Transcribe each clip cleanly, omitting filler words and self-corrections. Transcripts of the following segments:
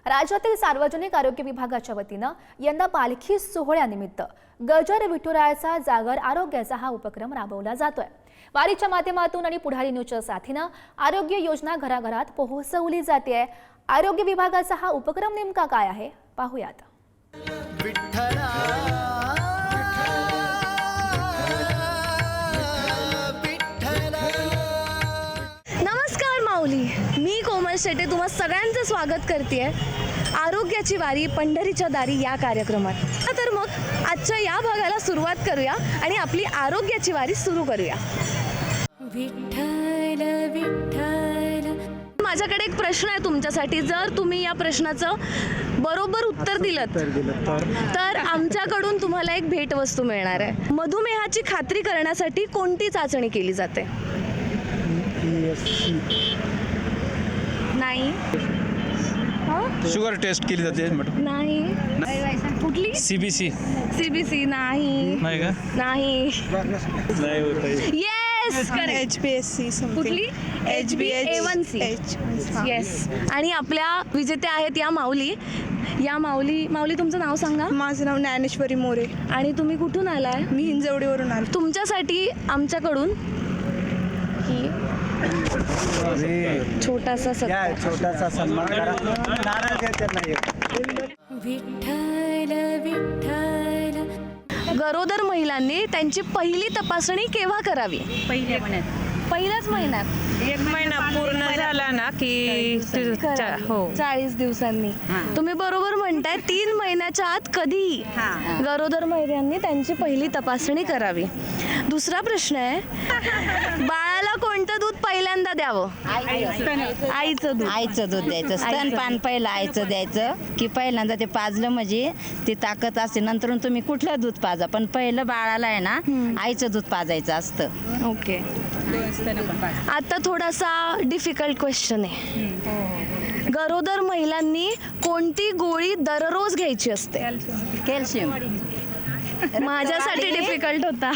राज्यातील सार्वजनिक आरोग्य विभागाच्या वतीनं यंदा पालखी सोहळ्यानिमित्त गजर विठुरायाचा जागर आरोग्याचा हा उपक्रम राबवला जातोय। वारीच्या माध्यमातून आणि पुढारी न्यूजच्या साथीनं आरोग्य योजना घराघरात पोहोचवली जाते। आरोग्य विभागाचा हा उपक्रम नेमका काय आहे पाहूयात। नमस्कार माऊली, मी कोमल शेटे तुम्हा सगळ्यांचं स्वागत करते आरोग्याची वारी पंढरीच्या दारी या कार्यक्रमात। तर मग आजच्या या भागाला सुरुवात करूया आणि आपली आरोग्याची वारी सुरू करूया। विठ्ठल विठ्ठल, माझ्याकडे एक प्रश्न आहे तुमच्यासाठी। जर तुम्ही या प्रश्नाचं बरोबर उत्तर दिलं तर आमच्याकडून तुम्हाला एक भेटवस्तू मिळणार आहे। मधुमेहाची खात्री करण्यासाठी कोणती चाचणी केली जाते? नाही। शुगर टेस्ट केली जाते नाही। कुठली? सीबीसी नाही। नाही का? नाही। येस, HbA1c कुठली? HbA1c yes. आणि आपल्या विजेत्या आहेत या माऊली। माऊली तुमचं नाव सांगा। माझं नाव ज्ञानेश्वरी मोरे आणि तुम्ही कुठून आलाय? मी हिंजवडीवरून आलो। तुमच्यासाठी आमच्याकडून ही छोटासा सन्मान करा। विठ्ठल विठ्ठल, गरोदर महिलांनी त्यांची पहिली तपासणी केव्हा करावी? पहिल्याच महिन्यात। 1 महिना पूर्ण झाला ना की हो 40 दिवसांनी। तुम्ही बरोबर म्हणताय, 3 महिन्याच्या आत कधीही गरोदर महिलांनी त्यांची पहिली तपासणी करावी। दुसरा प्रश्न आहे, बाळाला कोणतं दूध पहिल्यांदा द्यावं? आईचं दूध द्यायचं। स्तनपान पहिलं आईचं द्यायचं की पहिल्यांदा ते पाजलं म्हणजे ती ताकद असते। नंतर तुम्ही कुठलं दूध पाजा, पण पहिलं बाळाला आहे ना आईचं दूध पाजायचं असतं। ओके। आता थोडासा डिफिकल्ट क्वेश्चन आहे। गरोदर महिलांनी कोणती गोळी दररोज घ्यायची असते? कॅल्शियम। माझ्यासाठी डिफिकल्ट होता।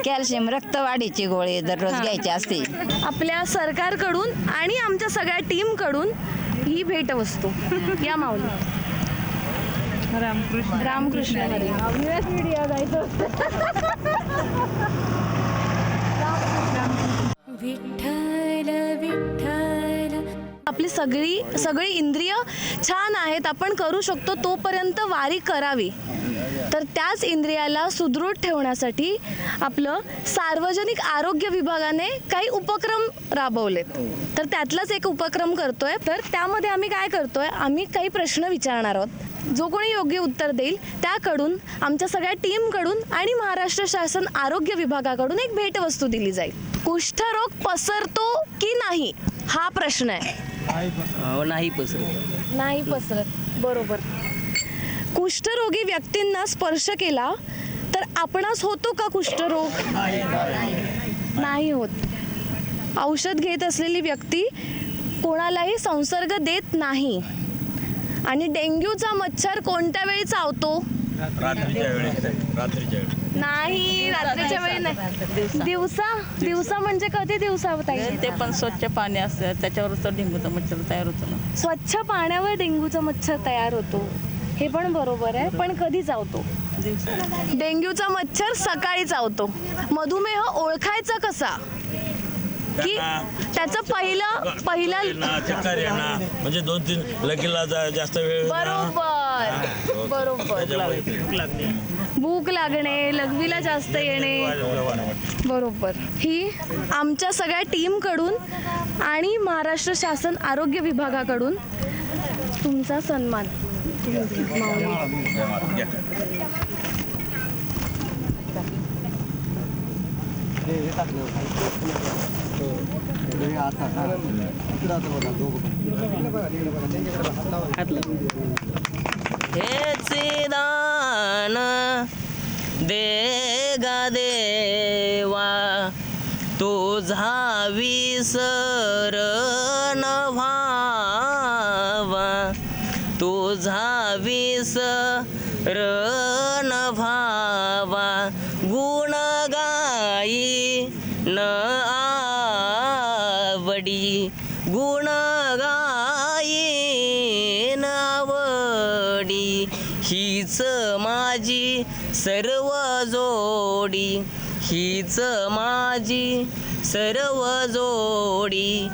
कॅल्शियम रक्तवाढीची गोळी दररोज घ्यायची असते। आपल्या सरकारकडून आणि आमच्या सगळ्या टीम कडून ही भेटवस्तू या माऊली। रामकृष्ण हरी। व्हिडिओ जायचं। विठ्ठल विठ्ठल, आपली सगळी इंद्रिय छान आहेत, आपण करू शकतो तोपर्यंत वारी करावी। तर त्याच इंद्रियाला सुदृढ ठेवण्यासाठी आपलं सार्वजनिक आरोग्य विभागाने काही उपक्रम राबवलेत। तर त्यातलाच एक उपक्रम करतोय। तर त्यामध्ये आम्ही काय करतोय, आम्ही काही प्रश्न विचारणार आहोत। जो कोणी योग्य उत्तर देईल त्याकडून आमच्या सगळ्या टीमकडून आणि महाराष्ट्र शासन आरोग्य विभागाकडून एक भेटवस्तू दिली जाईल। कुष्ठरोग पसरतो की नाही हा प्रश्न आहे। नाही पसरत, बरोबर। कुष्ठरोगी व्यक्तींना स्पर्श केला तर आपणास होतो का कुष्ठरोग? नाही होत। औषध घेत असलेली व्यक्ती कोणालाही संसर्ग देत नाही। आणि डेंग्यूचा मच्छर कोणत्या वेळी चावतो? नाही, रात्रीच्या वेळी नाही। दिवसा म्हणजे कधी दिवसा? ते पण स्वच्छ पाणी असतं, त्याच्यावरच तर डेंग्यूचा मच्छर तयार होतो ना। स्वच्छ पाण्यावर डेंग्यूचा मच्छर तयार होतो, हे पण बरोबर आहे, पण कधी चावतो? डेंग्यूचा मच्छर सकाळी चावतो। मधुमेह ओळखायचा कसा? की त्याचं पहिलं म्हणजे 2-3 लगेला जास्त वेळ। बरोबर। भूक लागणे, लघवीला जास्त येणे, बरोबर। ही आमच्या सगळ्या टीमकडून आणि महाराष्ट्र शासन आरोग्य विभागाकडून तुमचा सन्मान। हेचे दान दे गा देवा, तुझा विसर न व्हावा, तुझा विसर न व्हावा, गुण गाई न आवडी, गुण गाई न हीच माझी सर्व जोडी, हीच माझी सर्व जोडी.